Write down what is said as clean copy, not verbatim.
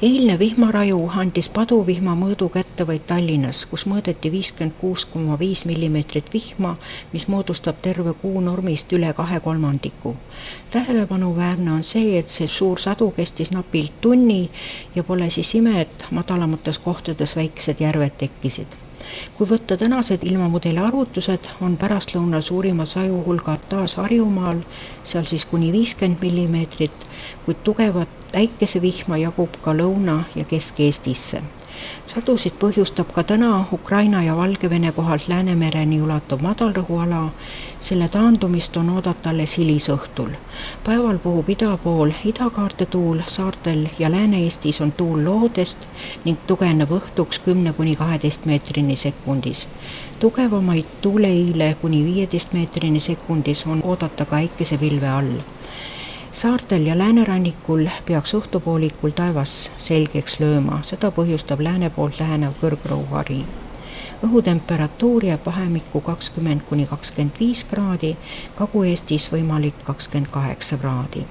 Eilne vihmaraju andis paduvihma mõõdu kätte vaid Tallinnas, kus mõõdeti 56,5 mm vihma, mis moodustab terve kuu normist üle 2/3. Tähelepanuväärne on see, et see suur sadu kestis napilt tunni ja pole siis ime, et madalamates kohtades väiksed järved tekkisid. Kui võtta tänased ilmamudeli arvutused, on pärastlõunal suurimad sajuhulgad taas Harjumaal, seal siis kuni 50 mm, kuid tugevat äikesevihma jagub ka Lõuna- ja Kesk-Eestisse. Sadusid põhjustab ka täna Ukraina ja Valgevene kohalt Läänemereni ulatuv madalrõhuala, selle taandumist on oodata alles hilisõhtul. Päeval puhub ida pool idakaarte tuul, saartel ja Lääne-Eestis on tuul loodest ning tugevneb õhtuks 10–12 meetrini sekundis. Tugevamaid tuuleiile kuni 15 meetrini sekundis on oodata ka äikesepilve all. Saartel ja läänerannikul peaks õhtupoolikul taevas selgeks lööma, seda põhjustab lääne poolt lähenev kõrgrõhuhari. Õhutemperatuur jääb vahemikku 20–25 kraadi, Kagu-Eestis võimalik 28 kraadi.